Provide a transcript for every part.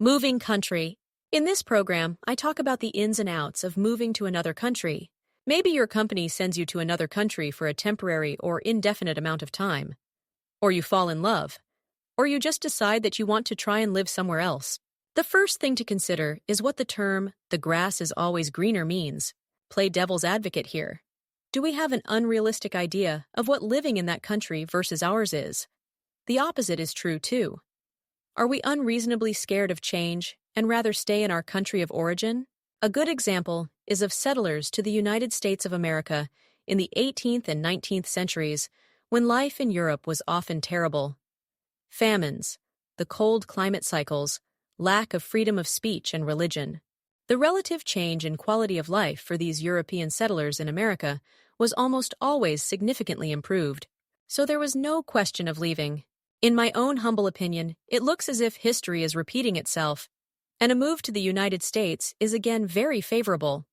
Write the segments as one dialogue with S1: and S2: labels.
S1: Moving country. In this program, I talk about the ins and outs of moving to another country. Maybe your company sends you to another country for a temporary or indefinite amount of time. Or you fall in love. Or you just decide that you want to try and live somewhere else. The first thing to consider is what the term, "the grass is always greener" means. Play devil's advocate here. Do we have an unrealistic idea of what living in that country versus ours is? The opposite is true too. Are we unreasonably scared of change and rather stay in our country of origin? A good example is of settlers to the United States of America in the 18th and 19th centuries, when life in Europe was often terrible. Famines, the cold climate cycles, lack of freedom of speech and religion. The relative change in quality of life for these European settlers in America was almost always significantly improved, so there was no question of leaving. In my own humble opinion, it looks as if history is repeating itself, and a move to the United States is again very favorable.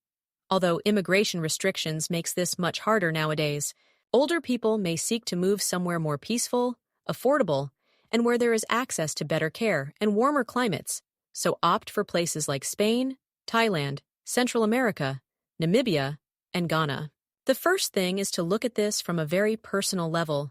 S1: Although immigration restrictions makes this much harder nowadays, older people may seek to move somewhere more peaceful, affordable, and where there is access to better care and warmer climates, so opt for places like Spain, Thailand, Central America, Namibia, and Ghana. The first thing is to look at this from a very personal level.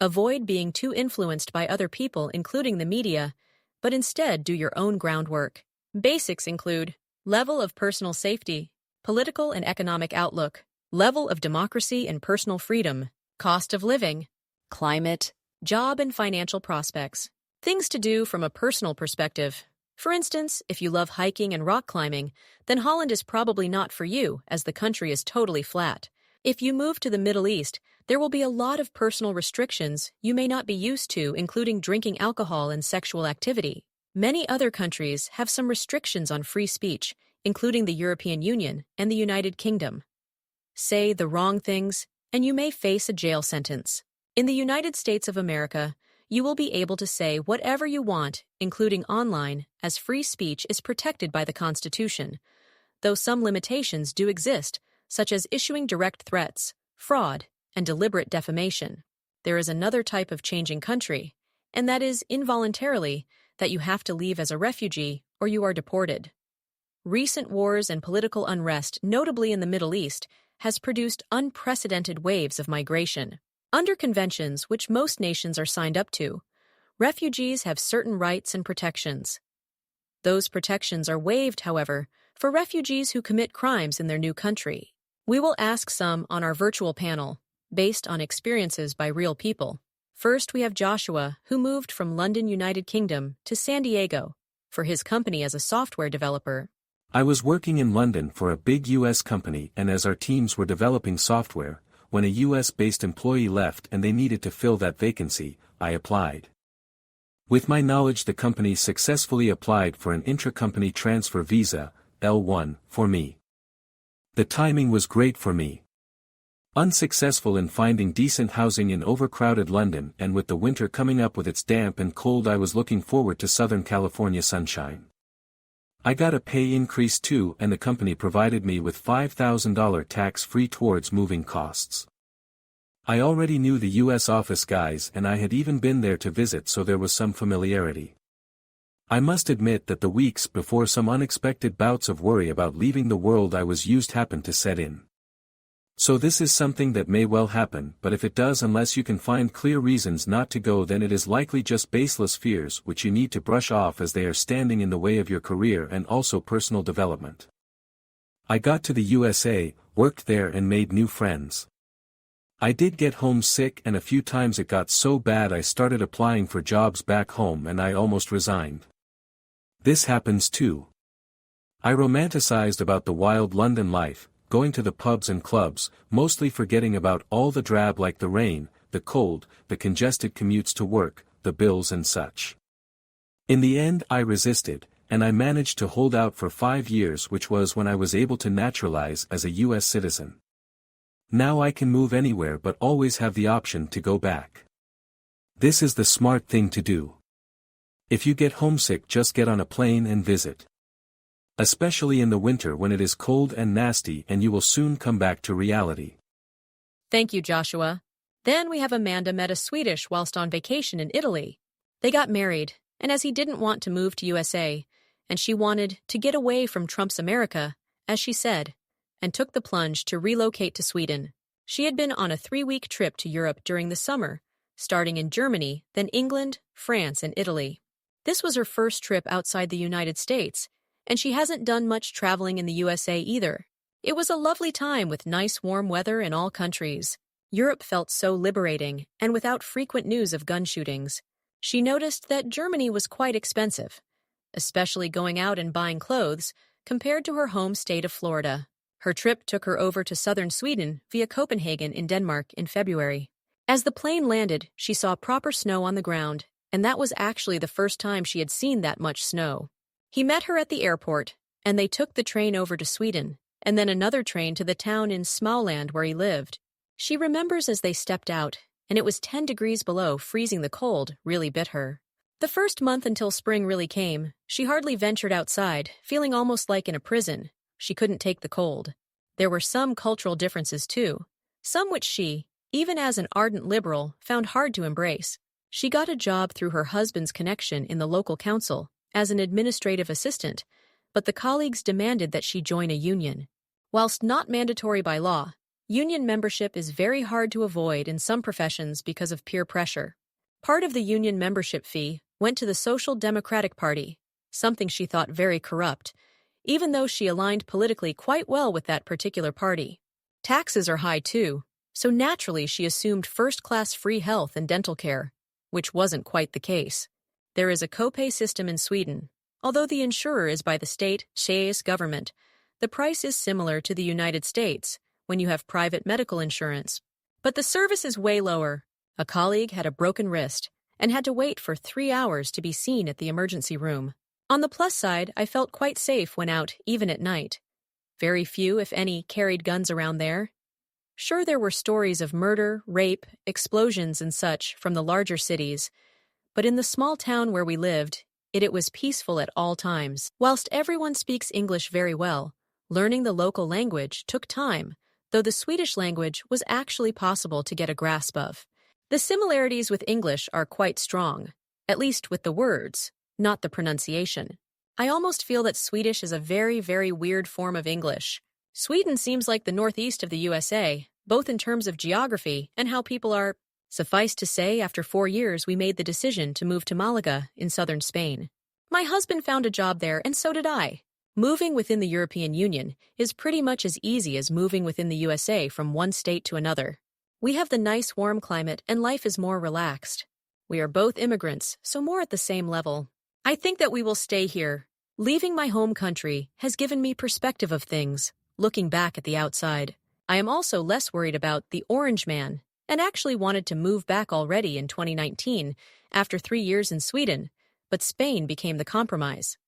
S1: Avoid being too influenced by other people, including the media, but instead do your own groundwork. Basics include level of personal safety, political and economic outlook, level of democracy and personal freedom, cost of living, climate, job and financial prospects. Things to do from a personal perspective. For instance, if you love hiking and rock climbing, then Holland is probably not for you, as the country is totally flat. If you move to the Middle East, there will be a lot of personal restrictions you may not be used to, including drinking alcohol and sexual activity. Many other countries have some restrictions on free speech, including the European Union and the United Kingdom. Say the wrong things, and you may face a jail sentence. In the United States of America, you will be able to say whatever you want, including online, as free speech is protected by the Constitution, though some limitations do exist, such as issuing direct threats, fraud, and deliberate defamation. There is another type of changing country, and that is involuntarily that you have to leave as a refugee or you are deported. Recent wars and political unrest, notably in the Middle East, has produced unprecedented waves of migration. Under conventions which most nations are signed up to, refugees have certain rights and protections. Those protections are waived, however, for refugees who commit crimes in their new country. We will ask some on our virtual panel, based on experiences by real people. First, we have Joshua, who moved from London, United Kingdom, to San Diego for his company as a software developer.
S2: I was working in London for a big US company, and as our teams were developing software, when a US-based employee left and they needed to fill that vacancy, I applied. With my knowledge, the company successfully applied for an intra-company transfer visa, L1, for me. The timing was great for me. Unsuccessful in finding decent housing in overcrowded London, and with the winter coming up with its damp and cold, I was looking forward to Southern California sunshine. I got a pay increase too, and the company provided me with $5,000 tax-free towards moving costs. I already knew the US office guys, and I had even been there to visit, so there was some familiarity. I must admit that the weeks before some unexpected bouts of worry about leaving the world I was used happened to set in. So this is something that may well happen, but if it does, unless you can find clear reasons not to go, then it is likely just baseless fears which you need to brush off, as they are standing in the way of your career and also personal development. I got to the USA, worked there and made new friends. I did get homesick, and a few times it got so bad I started applying for jobs back home and I almost resigned. This happens too. I romanticized about the wild London life, going to the pubs and clubs, mostly forgetting about all the drab, like the rain, the cold, the congested commutes to work, the bills and such. In the end I resisted, and I managed to hold out for 5 years, which was when I was able to naturalize as a US citizen. Now I can move anywhere but always have the option to go back. This is the smart thing to do. If you get homesick, just get on a plane and visit. Especially in the winter when it is cold and nasty, and you will soon come back to reality.
S1: Thank you, Joshua. Then we have Amanda met a Swedish whilst on vacation in Italy. They got married, and as he didn't want to move to USA, and she wanted to get away from Trump's America, as she said, and took the plunge to relocate to Sweden. She had been on a 3-week trip to Europe during the summer, starting in Germany, then England, France, and Italy. This was her first trip outside the United States, and she hasn't done much traveling in the USA either. It was a lovely time with nice warm weather in all countries. Europe felt so liberating, and without frequent news of gun shootings. She noticed that Germany was quite expensive, especially going out and buying clothes, compared to her home state of Florida. Her trip took her over to southern Sweden via Copenhagen in Denmark in February. As the plane landed, she saw proper snow on the ground, and that was actually the first time she had seen that much snow. He met her at the airport, and they took the train over to Sweden, and then another train to the town in Småland where he lived. She remembers as they stepped out, and it was 10 degrees below, freezing. The cold really bit her. The first month until spring really came, she hardly ventured outside, feeling almost like in a prison. She couldn't take the cold. There were some cultural differences too, some which she, even as an ardent liberal, found hard to embrace. She got a job through her husband's connection in the local council as an administrative assistant, but the colleagues demanded that she join a union. Whilst not mandatory by law, union membership is very hard to avoid in some professions because of peer pressure. Part of the union membership fee went to the Social Democratic Party, something she thought very corrupt, even though she aligned politically quite well with that particular party. Taxes are high too, so naturally she assumed first-class free health and dental care, which wasn't quite the case. There is a copay system in Sweden. Although the insurer is by the state, Sveriges government, the price is similar to the United States when you have private medical insurance. But the service is way lower. A colleague had a broken wrist and had to wait for 3 hours to be seen at the emergency room. On the plus side, I felt quite safe when out, even at night. Very few, if any, carried guns around there. Sure, there were stories of murder, rape, explosions and such from the larger cities, but in the small town where we lived, it was peaceful at all times. Whilst everyone speaks English very well, learning the local language took time, though the Swedish language was actually possible to get a grasp of. The similarities with English are quite strong, at least with the words, not the pronunciation. I almost feel that Swedish is a very, very weird form of English. Sweden seems like the northeast of the USA, both in terms of geography and how people are. Suffice to say, after 4 years, we made the decision to move to Malaga in southern Spain. My husband found a job there, and so did I. Moving within the European Union is pretty much as easy as moving within the USA from one state to another. We have the nice warm climate and life is more relaxed. We are both immigrants, so more at the same level. I think that we will stay here. Leaving my home country has given me perspective of things, looking back at the outside. I am also less worried about the Orange Man, and actually wanted to move back already in 2019 after 3 years in Sweden, but Spain became the compromise.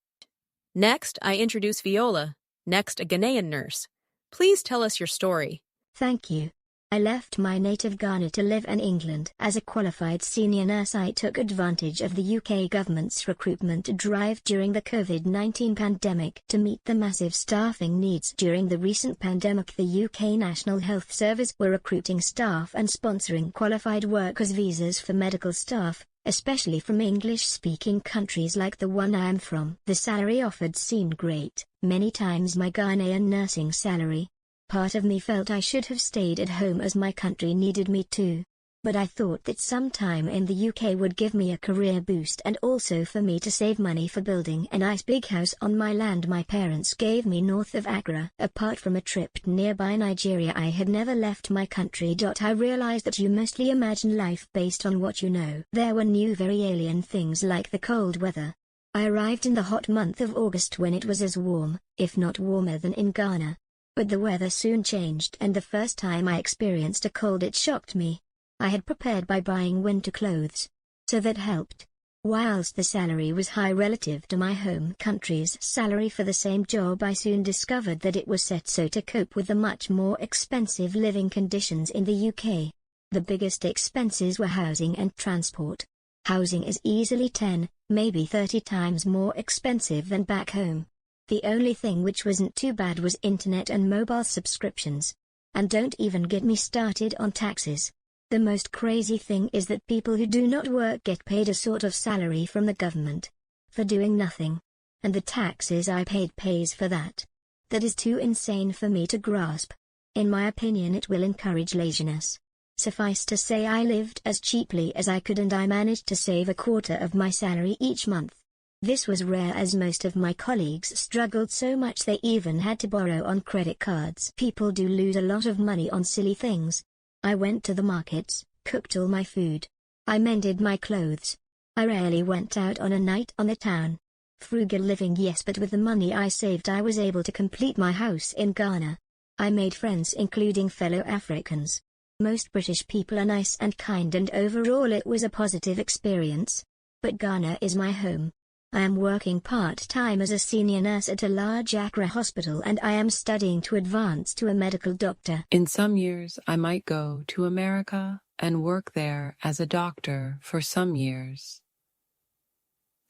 S1: Next, I introduce Viola, next a Ghanaian nurse. Please tell us your story.
S3: Thank you. I left my native Ghana to live in England. As a qualified senior nurse, I took advantage of the UK government's recruitment drive during the COVID-19 pandemic to meet the massive staffing needs. During the recent pandemic, the UK National Health Service were recruiting staff and sponsoring qualified workers' visas for medical staff, especially from English-speaking countries like the one I am from. The salary offered seemed great, many times my Ghanaian nursing salary. Part of me felt I should have stayed at home as my country needed me too. But I thought that some time in the UK would give me a career boost and also for me to save money for building a nice big house on my land my parents gave me north of Accra. Apart from a trip nearby Nigeria, I had never left my country. I realized that you mostly imagine life based on what you know. There were new very alien things like the cold weather. I arrived in the hot month of August when it was as warm, if not warmer than in Ghana. But the weather soon changed, and the first time I experienced a cold it shocked me. I had prepared by buying winter clothes, so that helped. Whilst the salary was high relative to my home country's salary for the same job, I soon discovered that it was set so to cope with the much more expensive living conditions in the UK. The biggest expenses were housing and transport. Housing is easily 10, maybe 30 times more expensive than back home. The only thing which wasn't too bad was internet and mobile subscriptions. And don't even get me started on taxes. The most crazy thing is that people who do not work get paid a sort of salary from the government for doing nothing. and the taxes I paid pays for that. That is too insane for me to grasp. In my opinion, it will encourage laziness. Suffice to say, I lived as cheaply as I could and I managed to save a quarter of my salary each month. This was rare as most of my colleagues struggled so much they even had to borrow on credit cards. People do lose a lot of money on silly things. I went to the markets, cooked all my food. I mended my clothes. I rarely went out on a night on the town. Frugal living, yes, but with the money I saved I was able to complete my house in Ghana. I made friends, including fellow Africans. Most British people are nice and kind, and overall it was a positive experience. But Ghana is my home. I am working part-time as a senior nurse at a large Accra hospital, and I am studying to advance to a medical doctor.
S4: In some years, I might go to America and work there as a doctor for some years.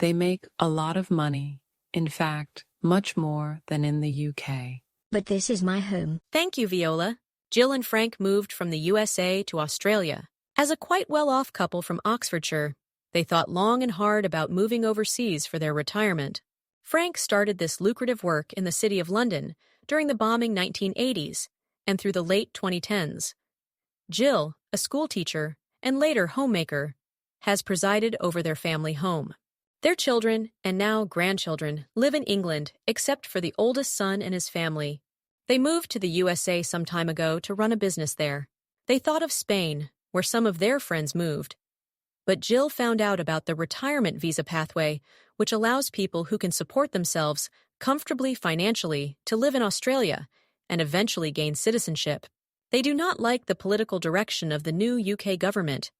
S4: They make a lot of money, in fact, much more than in the UK.
S3: But this is my home.
S1: Thank you, Viola. Jill and Frank moved from the USA to Australia. As a quite well-off couple from Oxfordshire, they thought long and hard about moving overseas for their retirement. Frank started this lucrative work in the City of London during the booming 1980s and through the late 2010s. Jill, a schoolteacher and later homemaker, has presided over their family home. Their children, and now grandchildren, live in England except for the oldest son and his family. They moved to the USA some time ago to run a business there. They thought of Spain, where some of their friends moved. But Jill found out about the retirement visa pathway, which allows people who can support themselves comfortably financially to live in Australia and eventually gain citizenship. They do not like the political direction of the new UK government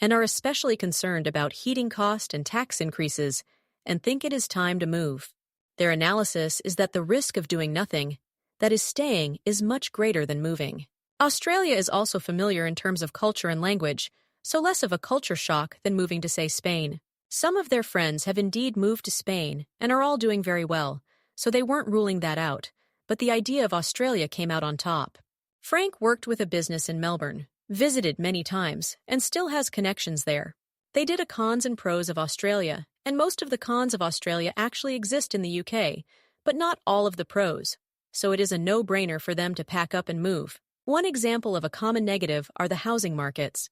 S1: and are especially concerned about heating cost and tax increases and think it is time to move. Their analysis is that the risk of doing nothing, that is staying, is much greater than moving. Australia is also familiar in terms of culture and language, so less of a culture shock than moving to, say, Spain. Some of their friends have indeed moved to Spain and are all doing very well, so they weren't ruling that out, but the idea of Australia came out on top. Frank worked with a business in Melbourne, visited many times, and still has connections there. They did a cons and pros of Australia, and most of the cons of Australia actually exist in the UK, but not all of the pros, so it is a no-brainer for them to pack up and move. One example of a common negative are the housing markets.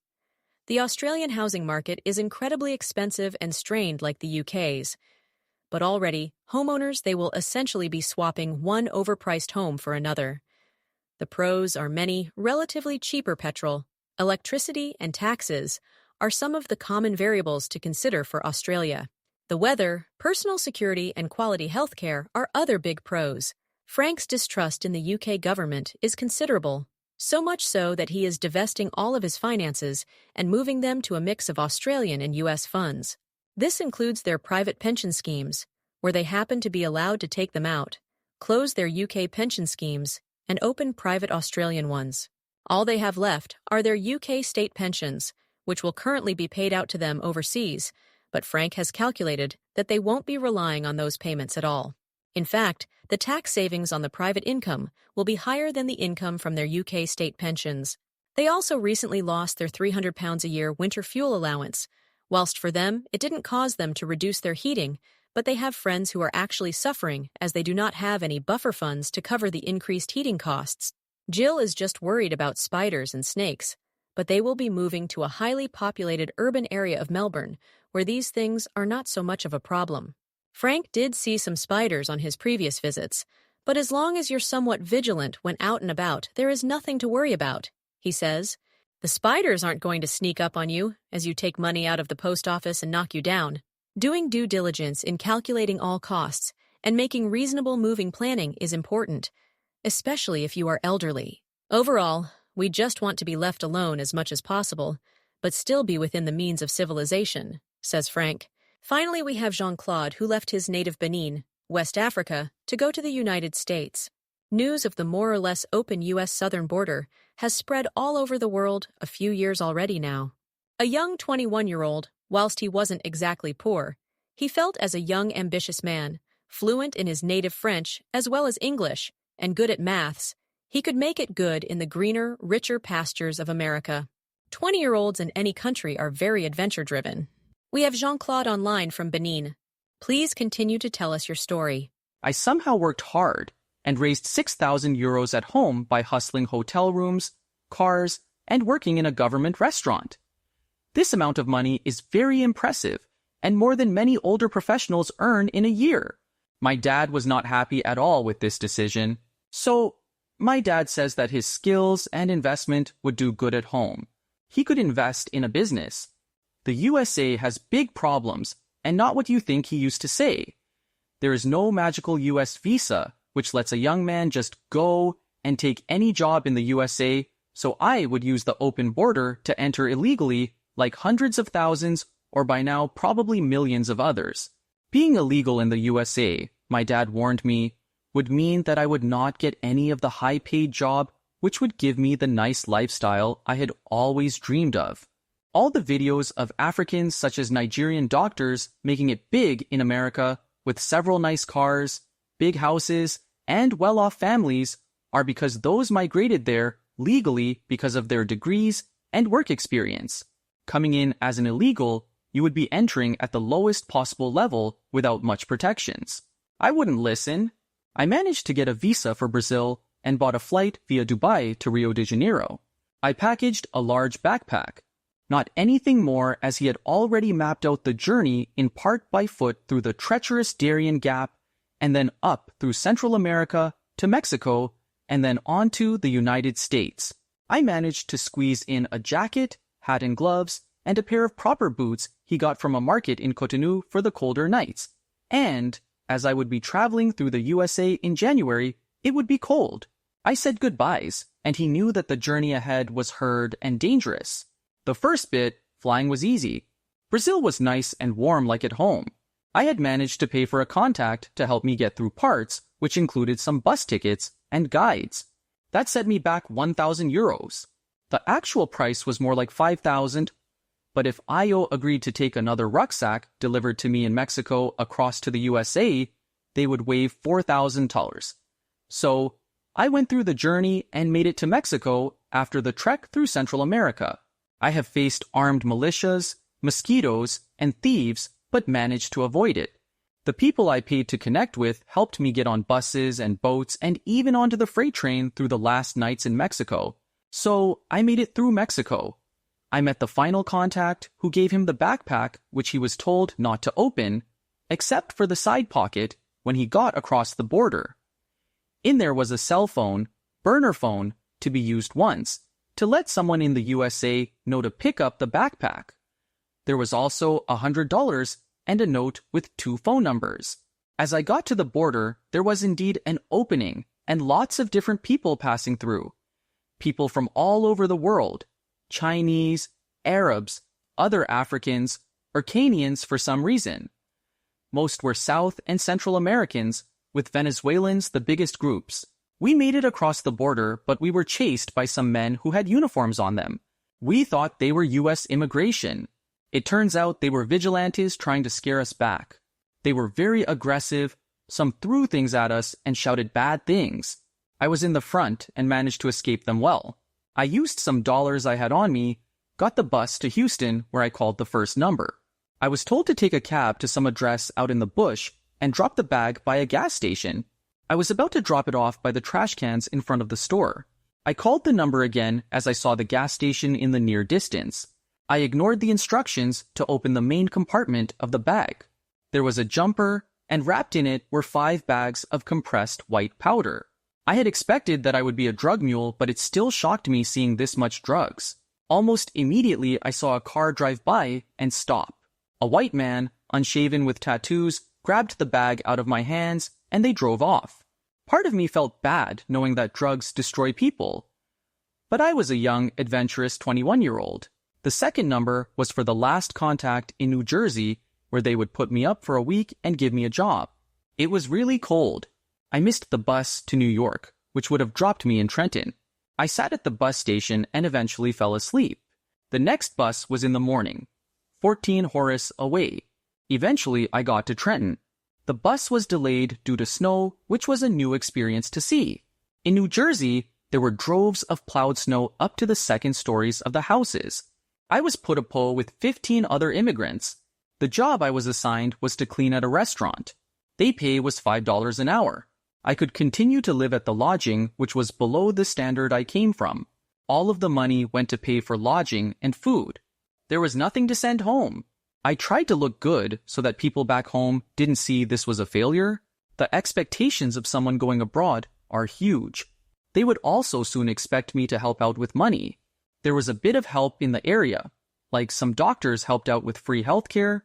S1: The Australian housing market is incredibly expensive and strained like the UK's, but already, homeowners, they will essentially be swapping one overpriced home for another. The pros are many. Relatively cheaper petrol, electricity, and taxes are some of the common variables to consider for Australia. The weather, personal security, and quality healthcare are other big pros. Frank's distrust in the UK government is considerable, so much so that he is divesting all of his finances and moving them to a mix of Australian and US funds. This includes their private pension schemes, where they happen to be allowed to take them out, close their UK pension schemes, and open private Australian ones. All they have left are their UK state pensions, which will currently be paid out to them overseas, but Frank has calculated that they won't be relying on those payments at all. In fact, the tax savings on the private income will be higher than the income from their UK state pensions. They also recently lost their £300 a year winter fuel allowance. Whilst for them, it didn't cause them to reduce their heating, but they have friends who are actually suffering as they do not have any buffer funds to cover the increased heating costs. Jill is just worried about spiders and snakes, but they will be moving to a highly populated urban area of Melbourne, where these things are not so much of a problem. Frank did see some spiders on his previous visits, but as long as you're somewhat vigilant when out and about, there is nothing to worry about, he says. The spiders aren't going to sneak up on you as you take money out of the post office and knock you down. Doing due diligence in calculating all costs and making reasonable moving planning is important, especially if you are elderly. Overall, we just want to be left alone as much as possible, but still be within the means of civilization, says Frank. Finally, we have Jean-Claude, who left his native Benin, West Africa, to go to the United States. News of the more or less open U.S. southern border has spread all over the world a few years already now. A young 21-year-old, whilst he wasn't exactly poor, he felt as a young, ambitious man, fluent in his native French as well as English, and good at maths, he could make it good in the greener, richer pastures of America. 20-year-olds in any country are very adventure-driven. We have Jean-Claude online from Benin. Please continue to tell us your story.
S5: I somehow worked hard and raised 6,000 euros at home by hustling hotel rooms, cars, and working in a government restaurant. This amount of money is very impressive and more than many older professionals earn in a year. My dad was not happy at all with this decision, so my dad says that his skills and investment would do good at home. He could invest in a business. The USA has big problems and not what you think he used to say. There is no magical US visa which lets a young man just go and take any job in the USA, so I would use the open border to enter illegally like hundreds of thousands or by now probably millions of others. Being illegal in the USA, my dad warned me, would mean that I would not get any of the high-paid job which would give me the nice lifestyle I had always dreamed of. All the videos of Africans such as Nigerian doctors making it big in America with several nice cars, big houses, and well-off families are because those migrated there legally because of their degrees and work experience. Coming in as an illegal, you would be entering at the lowest possible level without much protections. I wouldn't listen. I managed to get a visa for Brazil and bought a flight via Dubai to Rio de Janeiro. I packaged a large backpack. Not anything more, as he had already mapped out the journey in part by foot through the treacherous Darien Gap and then up through Central America to Mexico and then on to the United States. I managed to squeeze in a jacket, hat and gloves, and a pair of proper boots he got from a market in Cotonou for the colder nights. And, as I would be traveling through the USA in January, it would be cold. I said goodbyes, and he knew that the journey ahead was hard and dangerous. The first bit, flying, was easy. Brazil was nice and warm like at home. I had managed to pay for a contact to help me get through parts, which included some bus tickets and guides. That set me back 1,000 euros. The actual price was more like 5,000, but if Io agreed to take another rucksack delivered to me in Mexico across to the USA, they would waive $4,000. So I went through the journey and made it to Mexico after the trek through Central America. I have faced armed militias, mosquitoes, and thieves, but managed to avoid it. The people I paid to connect with helped me get on buses and boats and even onto the freight train through the last nights in Mexico. So I made it through Mexico. I met the final contact who gave him the backpack which he was told not to open, except for the side pocket when he got across the border. In there was a cell phone, burner phone, to be used once, to let someone in the USA know to pick up the backpack. There was also $100 and a note with 2 phone numbers. As I got to the border, there was indeed an opening and lots of different people passing through. People from all over the world, Chinese, Arabs, other Africans, or Kenyans for some reason. Most were South and Central Americans, with Venezuelans the biggest groups. We made it across the border, but we were chased by some men who had uniforms on them. We thought they were U.S. immigration. It turns out they were vigilantes trying to scare us back. They were very aggressive, some threw things at us and shouted bad things. I was in the front and managed to escape them well. I used some dollars I had on me, got the bus to Houston where I called the first number. I was told to take a cab to some address out in the bush and drop the bag by a gas station. I was about to drop it off by the trash cans in front of the store. I called the number again as I saw the gas station in the near distance. I ignored the instructions to open the main compartment of the bag. There was a jumper, and wrapped in it were 5 bags of compressed white powder. I had expected that I would be a drug mule, but it still shocked me seeing this much drugs. Almost immediately I saw a car drive by and stop. A white man, unshaven with tattoos, grabbed the bag out of my hands and they drove off. Part of me felt bad knowing that drugs destroy people. But I was a young, adventurous 21-year-old. The second number was for the last contact in New Jersey, where they would put me up for a week and give me a job. It was really cold. I missed the bus to New York, which would have dropped me in Trenton. I sat at the bus station and eventually fell asleep. The next bus was in the morning, 14 Horace away. Eventually, I got to Trenton. The bus was delayed due to snow, which was a new experience to see. In New Jersey, there were droves of plowed snow up to the second stories of the houses. I was put a pole with 15 other immigrants. The job I was assigned was to clean at a restaurant. They pay was $5 an hour. I could continue to live at the lodging, which was below the standard I came from. All of the money went to pay for lodging and food. There was nothing to send home. I tried to look good so that people back home didn't see this was a failure. The expectations of someone going abroad are huge. They would also soon expect me to help out with money. There was a bit of help in the area, like some doctors helped out with free healthcare.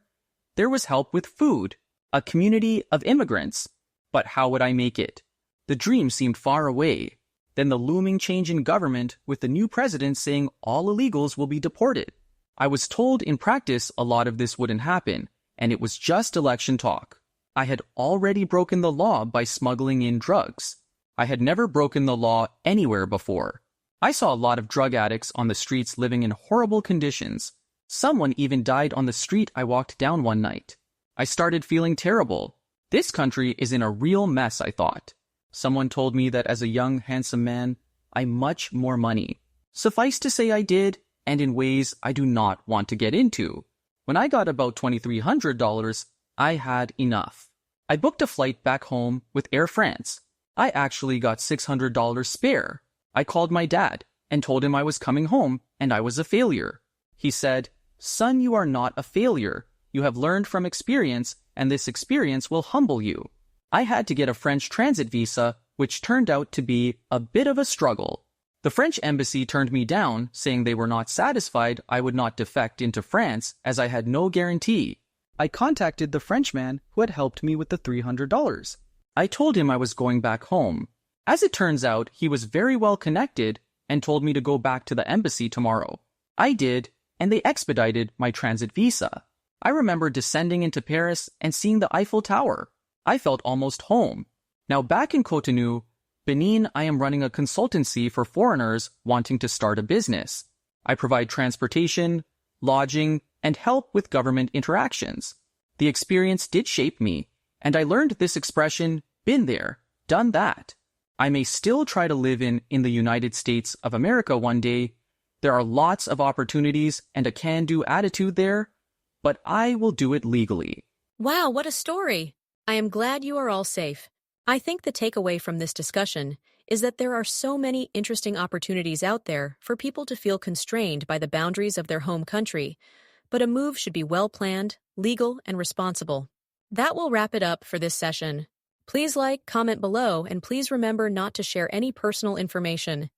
S5: There was help with food, a community of immigrants. But how would I make it? The dream seemed far away. Then the looming change in government with the new president saying all illegals will be deported. I was told in practice a lot of this wouldn't happen, and it was just election talk. I had already broken the law by smuggling in drugs. I had never broken the law anywhere before. I saw a lot of drug addicts on the streets living in horrible conditions. Someone even died on the street I walked down one night. I started feeling terrible. This country is in a real mess, I thought. Someone told me that as a young, handsome man, I much more money. Suffice to say I did, and in ways I do not want to get into. When I got about $2,300, I had enough. I booked a flight back home with Air France. I actually got $600 spare. I called my dad and told him I was coming home and I was a failure. He said, "Son, you are not a failure. You have learned from experience, and this experience will humble you." I had to get a French transit visa, which turned out to be a bit of a struggle. The French embassy turned me down, saying they were not satisfied I would not defect into France as I had no guarantee. I contacted the Frenchman who had helped me with the $300. I told him I was going back home. As it turns out, he was very well connected and told me to go back to the embassy tomorrow. I did, and they expedited my transit visa. I remember descending into Paris and seeing the Eiffel Tower. I felt almost home. Now back in Cotonou, Benin, I am running a consultancy for foreigners wanting to start a business. I provide transportation, lodging, and help with government interactions. The experience did shape me, and I learned this expression, been there, done that. I may still try to live in the United States of America one day. There are lots of opportunities and a can-do attitude there, but I will do it legally.
S1: Wow, what a story! I am glad you are all safe. I think the takeaway from this discussion is that there are so many interesting opportunities out there for people to feel constrained by the boundaries of their home country, but a move should be well-planned, legal, and responsible. That will wrap it up for this session. Please like, comment below, and please remember not to share any personal information.